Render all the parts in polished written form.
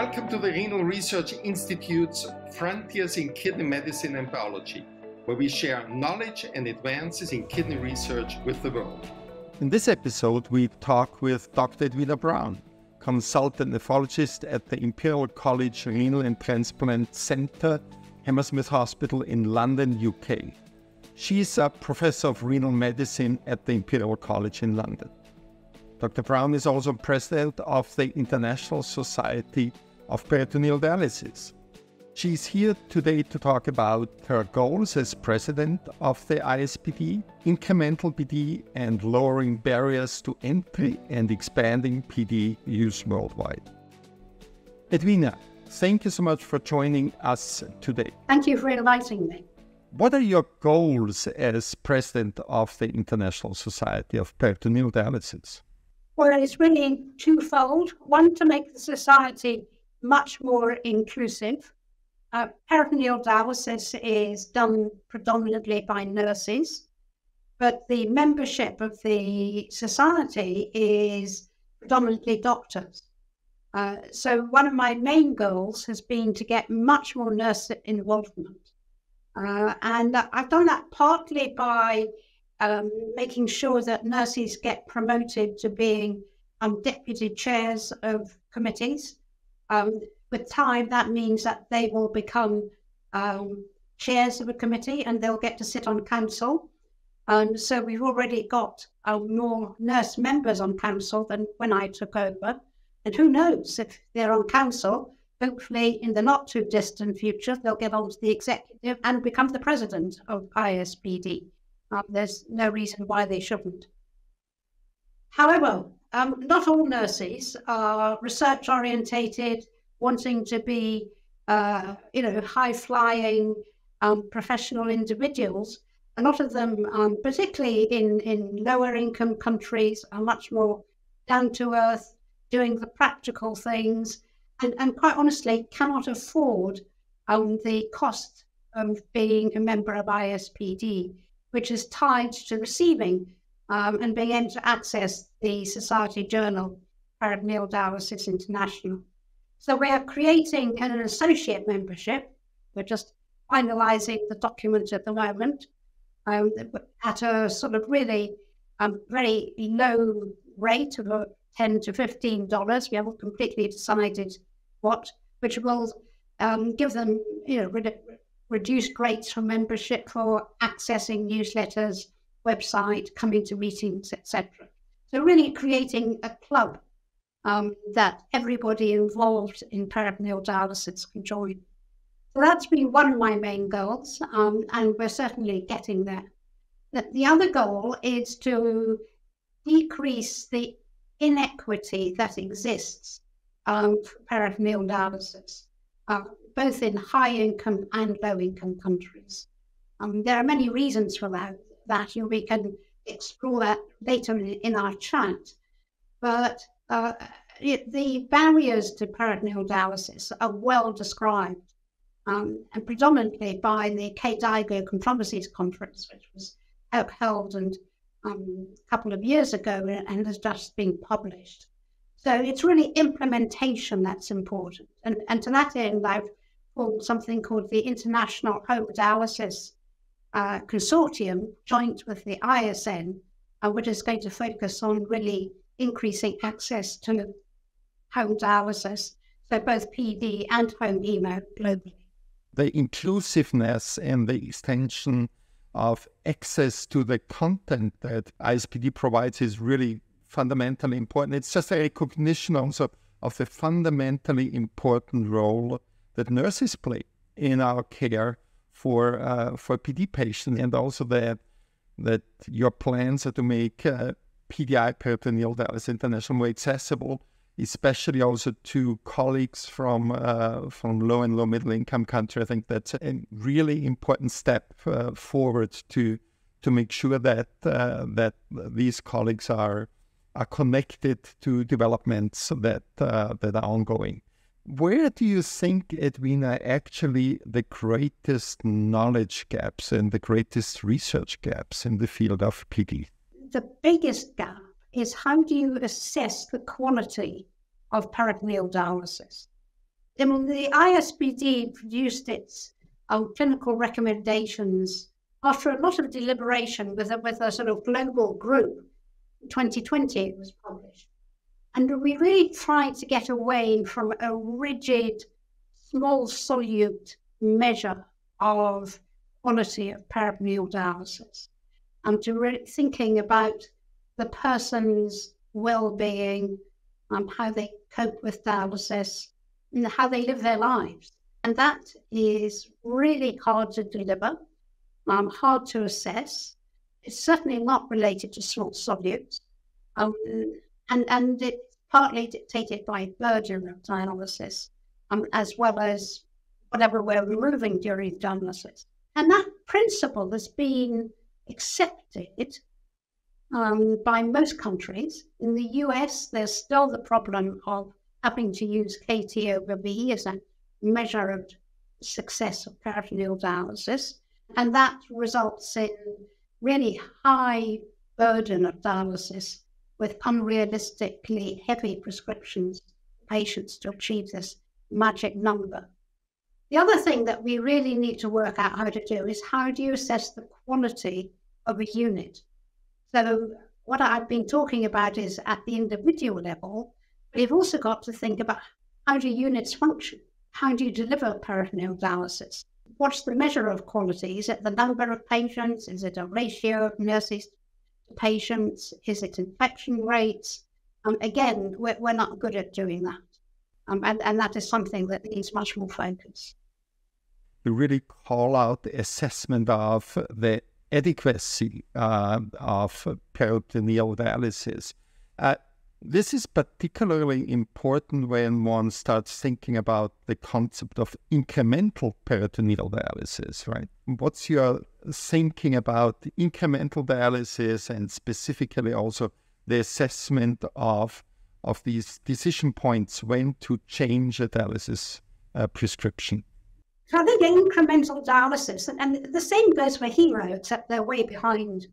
Welcome to the Renal Research Institute's Frontiers in Kidney Medicine and Biology, where we share knowledge and advances in kidney research with the world. In this episode, we talk with Dr. Edwina Brown, consultant nephrologist at the Imperial College Renal and Transplant Centre, Hammersmith Hospital in London, UK. She is a professor of renal medicine at the Imperial College in London. Dr. Brown is also president of the International Society of Peritoneal Dialysis. She is here today to talk about her goals as president of the ISPD, incremental PD, and lowering barriers to entry and expanding PD use worldwide. Edwina, thank you so much for joining us today. Thank you for inviting me. What are your goals as president of the International Society of Peritoneal Dialysis? Well, it's really twofold. One, to make the society much more inclusive. Peritoneal dialysis is done predominantly by nurses, but the membership of the society is predominantly doctors. So one of my main goals has been to get much more nurse involvement. And I've done that partly by making sure that nurses get promoted to being deputy chairs of committees. With time, that means that they will become chairs of a committee and they'll get to sit on council. So we've already got more nurse members on council than when I took over. And who knows, if they're on council, hopefully in the not too distant future, they'll get onto the executive and become the president of ISPD. There's no reason why they shouldn't. However, not all nurses are research orientated, wanting to be, high-flying professional individuals. A lot of them, particularly in lower income countries, are much more down to earth, doing the practical things, and quite honestly cannot afford the cost of being a member of ISPD, which is tied to receiving and being able to access the Society Journal, Peritoneal Dialysis International. So we are creating an associate membership. We're just finalising the document at the moment at a sort of really very low rate of $10 to $15. We haven't completely decided what, which will give them, reduced rates for membership for accessing newsletters, website, coming to meetings, etc. So really creating a club that everybody involved in peritoneal dialysis can join. So that's been one of my main goals, and we're certainly getting there. The other goal is to decrease the inequity that exists for peritoneal dialysis, both in high-income and low-income countries. There are many reasons for that. We can explore that later in our chat. But the barriers to peritoneal dialysis are well described, and predominantly by the KDIGO Controversies Conference, which was held a couple of years ago and has just been published. So it's really implementation that's important. And to that end, I've formed something called the International Home Dialysis Consortium, joint with the ISN, which is going to focus on really increasing access to home dialysis, so both PD and home hemo globally. The inclusiveness and the extension of access to the content that ISPD provides is really fundamentally important. It's just a recognition also of the fundamentally important role that nurses play in our care for PD patients, and also that your plans are to make PDI, Peritoneal Dialysis International, more accessible, especially also to colleagues from low and low middle income countries. I think that's a really important step forward to make sure that these colleagues are connected to developments that are ongoing. Where do you think, Edwina, actually the greatest knowledge gaps and the greatest research gaps in the field of PD? The biggest gap is how do you assess the quality of peritoneal dialysis? the ISPD produced its clinical recommendations after a lot of deliberation with a sort of global group. In 2020 it was published. And we really tried to get away from a rigid, small solute measure of quality of peritoneal dialysis, and to really thinking about the person's well-being, how they cope with dialysis, and how they live their lives. And that is really hard to deliver, hard to assess. It's certainly not related to small solutes, and it's partly dictated by burden of dialysis, as well as whatever we're removing during dialysis. And that principle has been accepted by most countries. In the US, there's still the problem of having to use KT/V as a measure of success of peritoneal dialysis, and that results in really high burden of dialysis with unrealistically heavy prescriptions for patients to achieve this magic number. The other thing that we really need to work out how to do is how do you assess the quality of a unit? So what I've been talking about is at the individual level, but you've also got to think about how do units function? How do you deliver peritoneal dialysis? What's the measure of quality? Is it the number of patients? Is it a ratio of nurses to patients? Is it infection rates? Again, we're not good at doing that. And that is something that needs much more focus. You really call out the assessment of the adequacy of peritoneal dialysis. This is particularly important when one starts thinking about the concept of incremental peritoneal dialysis, right? What's your thinking about incremental dialysis and specifically also the assessment of these decision points when to change a dialysis prescription? So I think incremental dialysis, and the same goes for hero, except they're way behind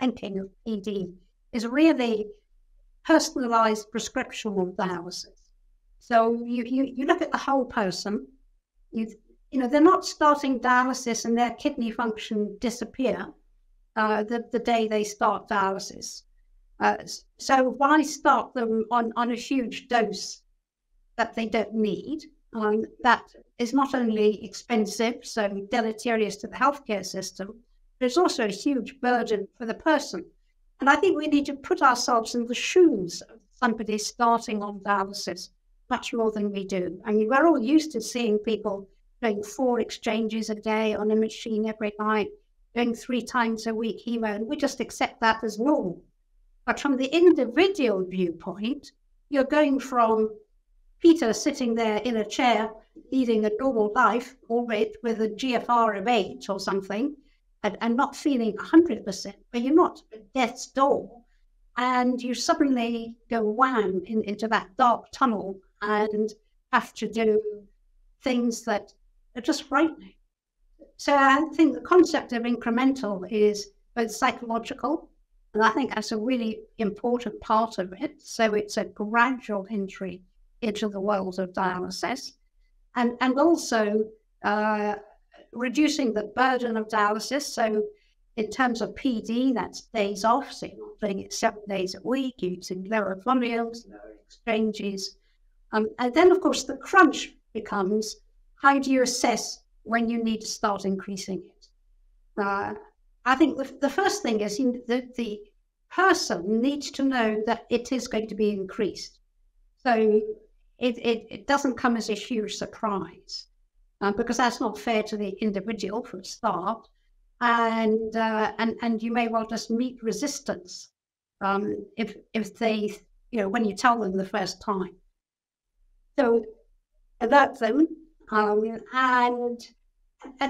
thinking of PD, is really personalized prescription of dialysis. So you look at the whole person. They're not starting dialysis and their kidney function disappear the day they start dialysis. So why start them on a huge dose that they don't need? That is not only expensive, so deleterious to the healthcare system, but it's also a huge burden for the person. And I think we need to put ourselves in the shoes of somebody starting on dialysis much more than we do. I mean, we're all used to seeing people doing 4 exchanges a day on a machine every night, doing 3 times a week hemo, and we just accept that as normal. But from the individual viewpoint, you're going from Peter sitting there in a chair, leading a normal life, albeit with a GFR of 8 or something, and not feeling 100%, but you're not at death's door, and you suddenly go wham into that dark tunnel and have to do things that are just frightening. So I think the concept of incremental is both psychological, and I think that's a really important part of it. So it's a gradual entry into the world of dialysis, and also reducing the burden of dialysis. So in terms of PD, that's days off, so you're not doing it 7 days a week, you're using lower volumes, lower exchanges. And then, of course, the crunch becomes, how do you assess when you need to start increasing it? I think the first thing is that the person needs to know that it is going to be increased. So it doesn't come as a huge surprise. Because that's not fair to the individual for a start, and you may well just meet resistance if they, when you tell them the first time. So alert them, and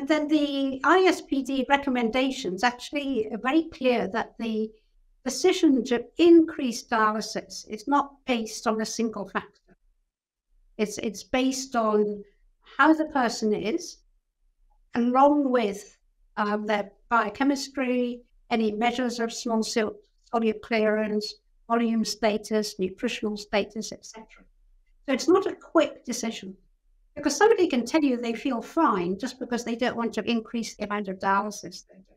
then the ISPD recommendations actually are very clear that the decision to increase dialysis is not based on a single factor. It's based on how the person is, along with their biochemistry, any measures of small solute clearance, volume status, nutritional status, etc. So it's not a quick decision. Because somebody can tell you they feel fine just because they don't want to increase the amount of dialysis they do.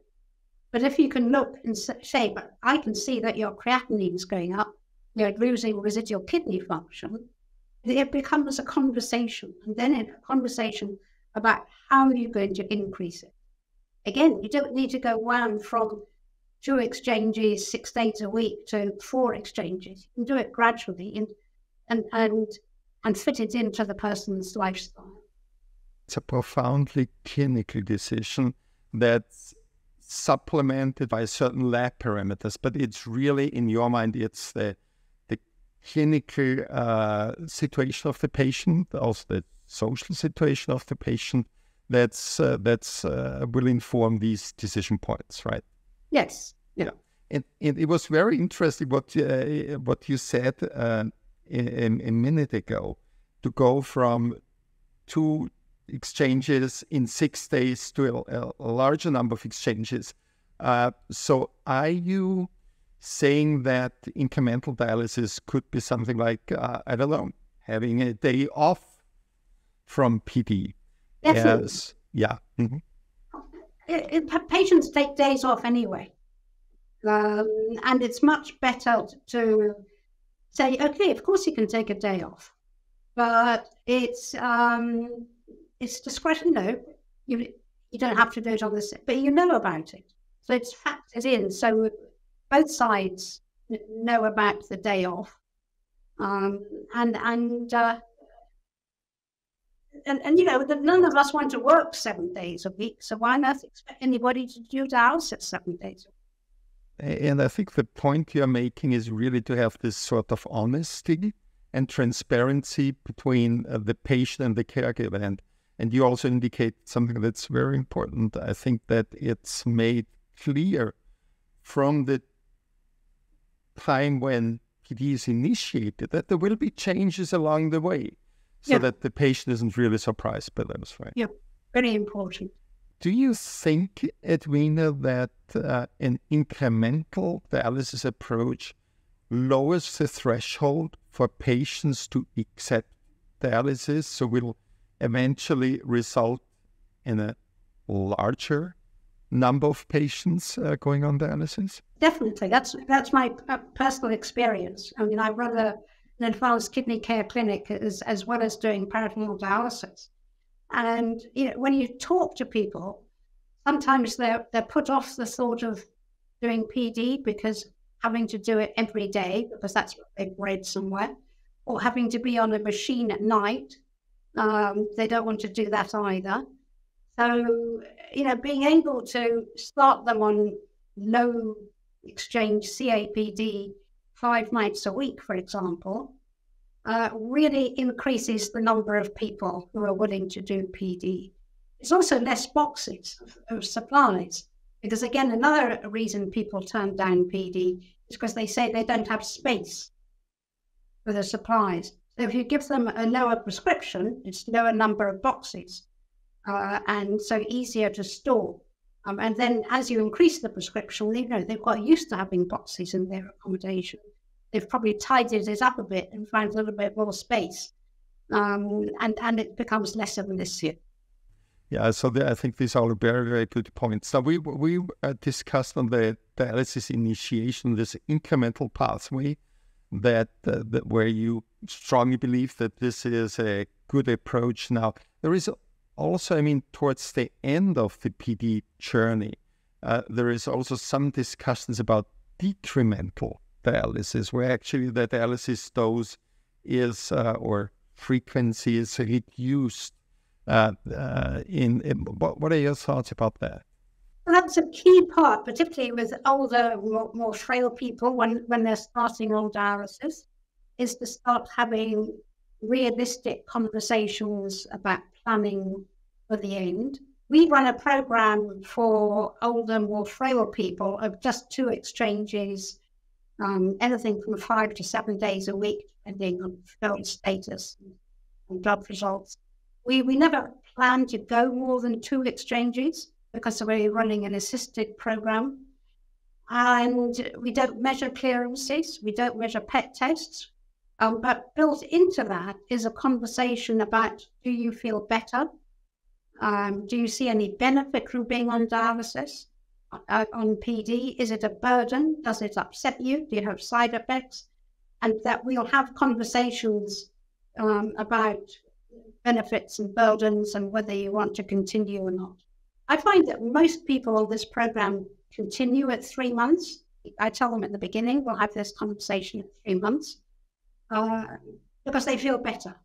But if you can look and say, but I can see that your creatinine is going up, you're losing residual kidney function, it becomes a conversation. And then a conversation about how you're going to increase it. Again, you don't need to go round from 2 exchanges 6 days a week to 4 exchanges. You can do it gradually and fit it into the person's lifestyle. It's a profoundly clinical decision that's supplemented by certain lab parameters, but it's really, in your mind, it's the clinical situation of the patient, also the social situation of the patient that's will inform these decision points, right? Yes. Yeah. And it was very interesting what you said a minute ago, to go from 2 exchanges in 6 days to a larger number of exchanges. So are you saying that incremental dialysis could be something like, I don't know, having a day off from PD? Definitely. Yes. Yeah. Mm-hmm. Patients take days off anyway. And it's much better to say, okay, of course you can take a day off, but it's discretion. No, you don't have to do it on this, but you know about it, so it's factored in. So both sides know about the day off, and you know, none of us want to work 7 days a week, so why not expect anybody to do dialysis 7 days a week? And I think the point you're making is really to have this sort of honesty and transparency between the patient and the caregiver. And you also indicate something that's very important. I think that it's made clear from the time when PD is initiated that there will be changes along the way, so that the patient isn't really surprised by those, right? Yeah, very important. Do you think, Edwina, that an incremental dialysis approach lowers the threshold for patients to accept dialysis, so will eventually result in a larger number of patients going on dialysis? Definitely. That's my personal experience. I mean, I run an advanced kidney care clinic as well as doing peritoneal dialysis. And you know, when you talk to people, sometimes they're put off the thought of doing PD because having to do it every day, because that's what they've read somewhere, or having to be on a machine at night. They don't want to do that either. So, you know, being able to start them on low exchange CAPD 5 nights a week, for example, really increases the number of people who are willing to do PD. It's also less boxes of supplies, because again, another reason people turn down PD is because they say they don't have space for the supplies. So if you give them a lower prescription, it's lower number of boxes, and so easier to store. And then as you increase the prescription, you know, they've got used to having boxes in their accommodation. They've probably tidied it up a bit and found a little bit more space, and it becomes less of an issue. Yeah, so I think these are very, very good points. So we discussed on the dialysis initiation, this incremental pathway that where you strongly believe that this is a good approach. Now, there is also, I mean, towards the end of the PD journey, there is also some discussions about decremental dialysis, where actually the dialysis dose is or frequency is reduced. What are your thoughts about that? Well, that's a key part, particularly with older, more frail people when they're starting on dialysis, is to start having realistic conversations about planning for the end. We run a program for older, more frail people of just 2 exchanges, anything from 5 to 7 days a week, depending on film status and blood results. We never plan to go more than 2 exchanges because we're running an assisted program. And we don't measure clearances, we don't measure PET tests. But built into that is a conversation about, do you feel better? Do you see any benefit from being on dialysis, on PD? Is it a burden? Does it upset you? Do you have side effects? And that we'll have conversations about benefits and burdens and whether you want to continue or not. I find that most people on this program continue at 3 months. I tell them at the beginning, we'll have this conversation at 3 months because they feel better.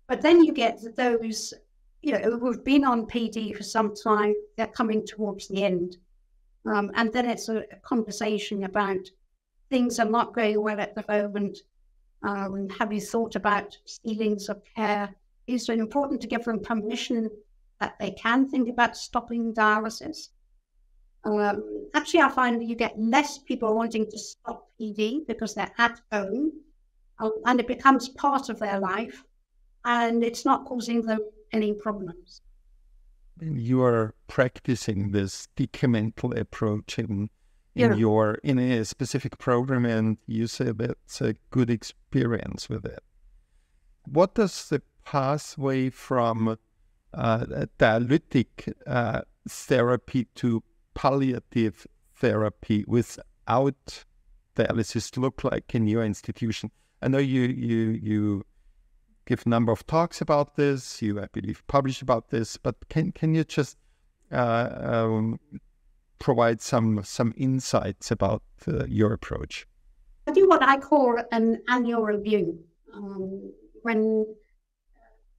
But then you get those, who've been on PD for some time, they're coming towards the end. And then it's a conversation about things are not going well at the moment. Have you thought about ceilings of care? Is it important to give them permission that they can think about stopping dialysis? Actually, I find that you get less people wanting to stop PD because they're at home and it becomes part of their life and it's not causing them any problems. You are practicing this decremental approach in a specific program, and you say that's a good experience with it. What does the pathway from dialytic therapy to palliative therapy without dialysis look like in your institution? I know you give a number of talks about this. You, I believe, publish about this. But can you just provide some insights about your approach? I do what I call an annual review. When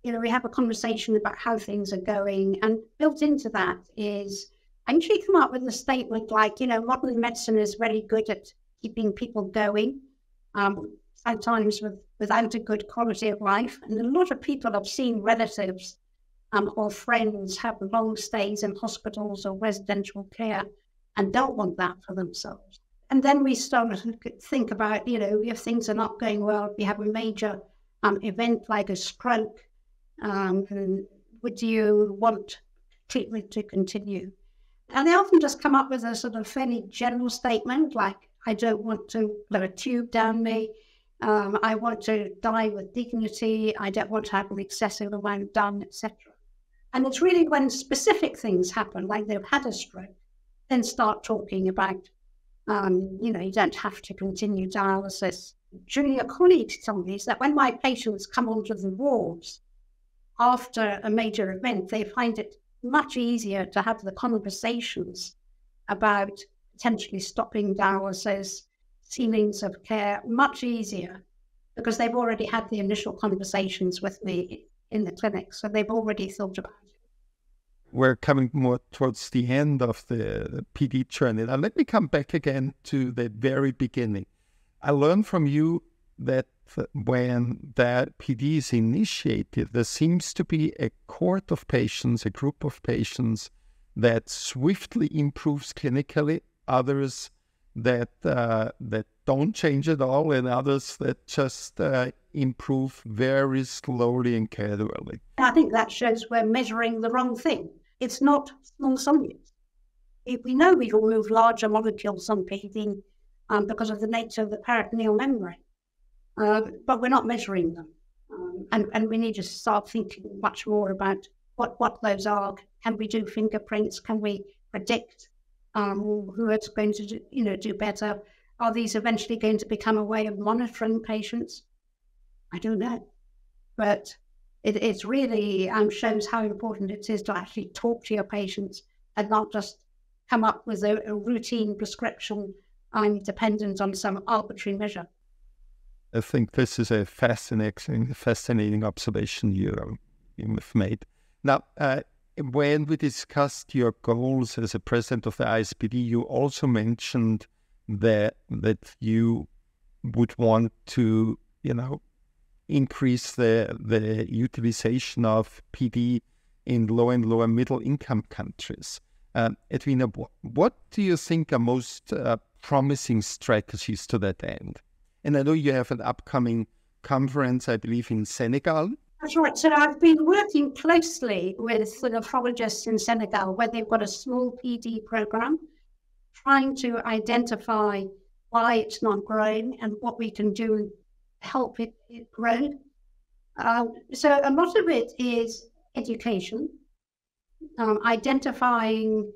we have a conversation about how things are going, and built into that is I usually come up with a statement like, modern medicine is very good at keeping people going, sometimes without a good quality of life. And a lot of people have seen relatives or friends have long stays in hospitals or residential care and don't want that for themselves. And then we start to think about, if things are not going well, if you have a major event like a stroke, would you want treatment to continue? And they often just come up with a sort of fairly general statement like, I don't want to blow a tube down me. I want to die with dignity. I don't want to have an excessive amount done, etc. And it's really when specific things happen, like they've had a stroke, then start talking about, you don't have to continue dialysis. Junior colleagues tell me that when my patients come onto the wards after a major event, they find it much easier to have the conversations about potentially stopping dialysis, ceilings of care, much easier because they've already had the initial conversations with me in the clinic, so they've already thought about it. We're coming more towards the end of the PD journey. Now, let me come back again to the very beginning. I learned from you that when that PD is initiated, there seems to be a cohort of patients, a group of patients that swiftly improves clinically, others that don't change at all, and others that just improve very slowly and gradually. I think that shows we're measuring the wrong thing. It's not small solutes. We know we remove larger molecules on PD because of the nature of the peritoneal membrane, but we're not measuring them. And we need to start thinking much more about what those are. Can we do fingerprints? Can we predict who is going to do better? Are these eventually going to become a way of monitoring patients? I don't know. But it really shows how important it is to actually talk to your patients and not just come up with a routine prescription dependent on some arbitrary measure. I think this is a fascinating observation you have made. Now, when we discussed your goals as a president of the ISPD, you also mentioned that you would want to, increase the utilization of PD in low and lower middle income countries. Edwina, what do you think are most promising strategies to that end? And I know you have an upcoming conference, I believe, in Senegal. That's right. So I've been working closely with the nephrologists in Senegal, where they've got a small PD program, trying to identify why it's not growing and what we can do help it grow. So a lot of it is education, identifying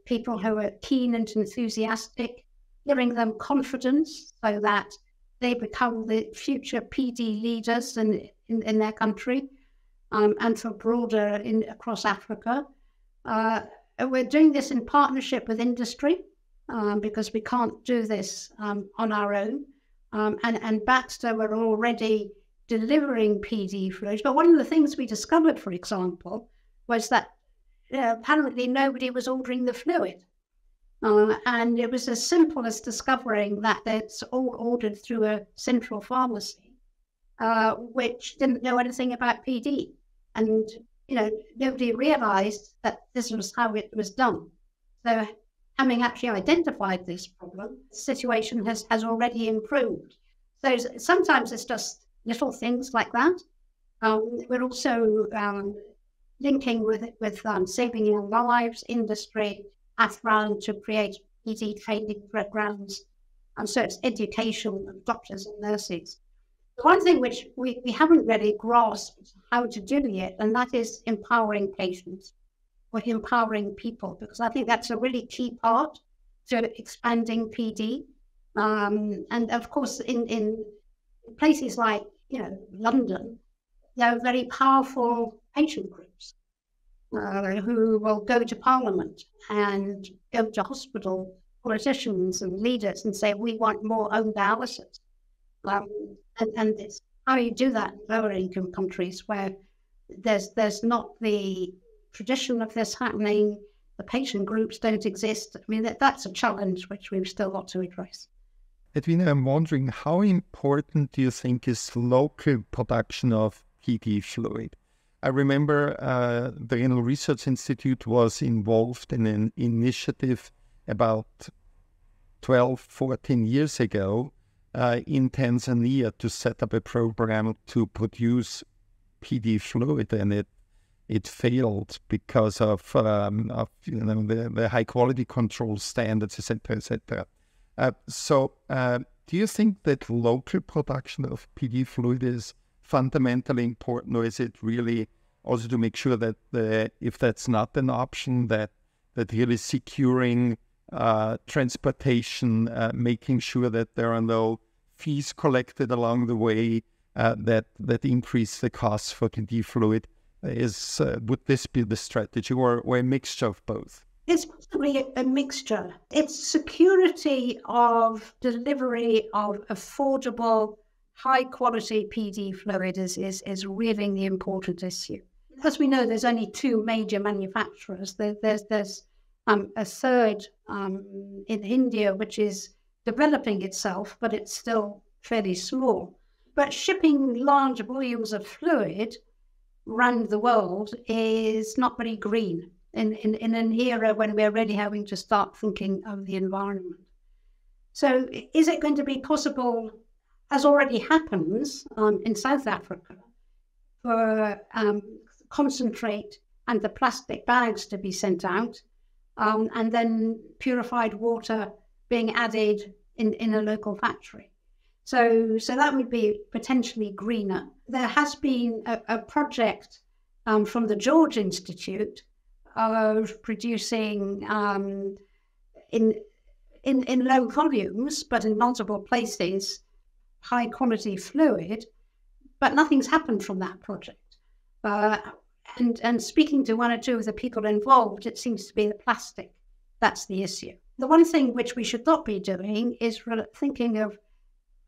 people who are keen and enthusiastic, giving them confidence so that they become the future PD leaders in their country, and for broader across Africa. We're doing this in partnership with industry, because we can't do this on our own. And Baxter were already delivering PD fluid. But one of the things we discovered, for example, was that apparently nobody was ordering the fluid. And it was as simple as discovering that it's all ordered through a central pharmacy, which didn't know anything about PD. And, nobody realized that this was how it was done. So having actually identified this problem, the situation has already improved. So sometimes it's just little things like that. We're also linking with saving young lives, industry, background to create PD training programs. And so it's education of doctors and nurses. One thing which we haven't really grasped how to do yet, and that is empowering patients or empowering people, because I think that's a really key part to expanding PD. And of course, in places like, London, there are very powerful patient groups who will go to Parliament and go to hospital politicians and leaders and say, we want more home dialysis. And it's how you do that in lower income countries where there's not the tradition of this happening, the patient groups don't exist. I mean, that's a challenge which we've still got to address. Edwina, I'm wondering, how important do you think is local production of PD fluid? I remember the Renal Research Institute was involved in an initiative about 12, 14 years ago in Tanzania to set up a program to produce PD fluid, and it failed because of the high quality control standards, etc., etc. So do you think that local production of PD fluid is fundamentally important, or is it really also to make sure that if that's not an option, that really securing transportation, making sure that there are no fees collected along the way that increase the costs for PD fluid, would this be the strategy, or a mixture of both? It's possibly a mixture. It's security of delivery of affordable, high-quality PD fluid is really the important issue. As we know, there's only two major manufacturers. There's a third in India, which is developing itself, but it's still fairly small. But shipping large volumes of fluid around the world is not very green in an era when we're already having to start thinking of the environment. So is it going to be possible, as already happens in South Africa, for concentrate and the plastic bags to be sent out, and then purified water being added in a local factory? So that would be potentially greener. There has been a project from the George Institute of producing in low volumes, but in multiple places, high quality fluid, but nothing's happened from that project. And speaking to one or two of the people involved, it seems to be the plastic that's the issue. The one thing which we should not be doing is thinking of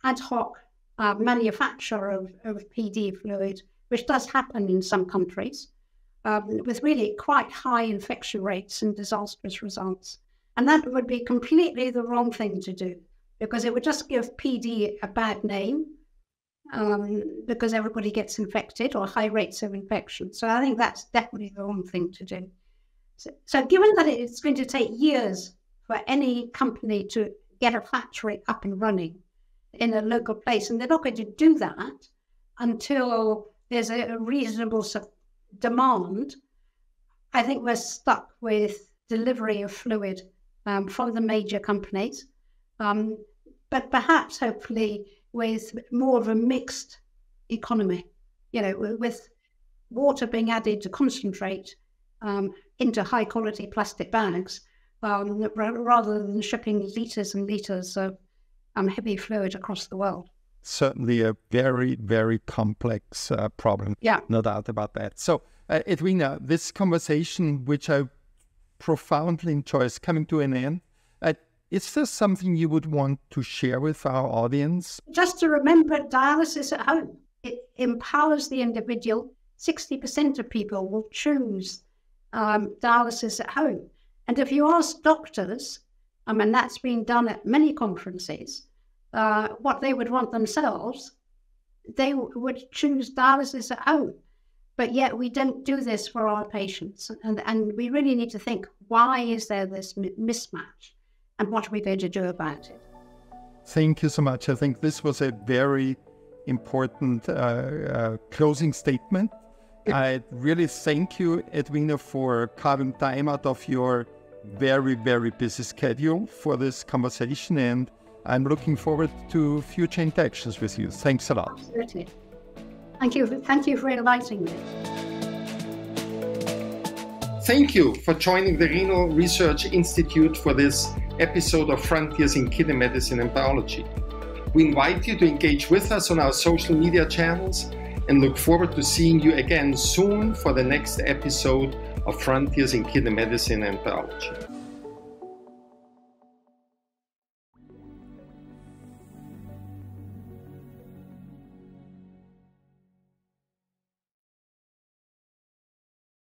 ad hoc manufacture of PD fluid, which does happen in some countries, with really quite high infection rates and disastrous results. And that would be completely the wrong thing to do, because it would just give PD a bad name, because everybody gets infected or high rates of infection. So I think that's definitely the wrong thing to do. So given that it's going to take years for any company to get a factory up and running in a local place, and they're not going to do that until there's a reasonable demand, I think we're stuck with delivery of fluid from the major companies. But perhaps, hopefully, with more of a mixed economy, with water being added to concentrate into high quality plastic bags, rather than shipping litres and litres of heavy fluid across the world. Certainly a very, very complex problem. Yeah. No doubt about that. So, Edwina, this conversation, which I profoundly enjoy, is coming to an end. Is there something you would want to share with our audience? Just to remember dialysis at home. It empowers the individual. 60% of people will choose dialysis at home. And if you ask doctors, and that's been done at many conferences, what they would want themselves, they would choose dialysis at home. But yet we don't do this for our patients. And we really need to think, why is there this mismatch? And what are we going to do about it? Thank you so much. I think this was a very important closing statement. I really thank you, Edwina, for carving time out of your very, very busy schedule for this conversation. And I'm looking forward to future interactions with you. Thanks a lot. Absolutely. Thank you. Thank you for inviting me. Thank you for joining the Renal Research Institute for this episode of Frontiers in Kidney Medicine and Biology. We invite you to engage with us on our social media channels and look forward to seeing you again soon for the next episode of Frontiers in Kidney Medicine and Biology.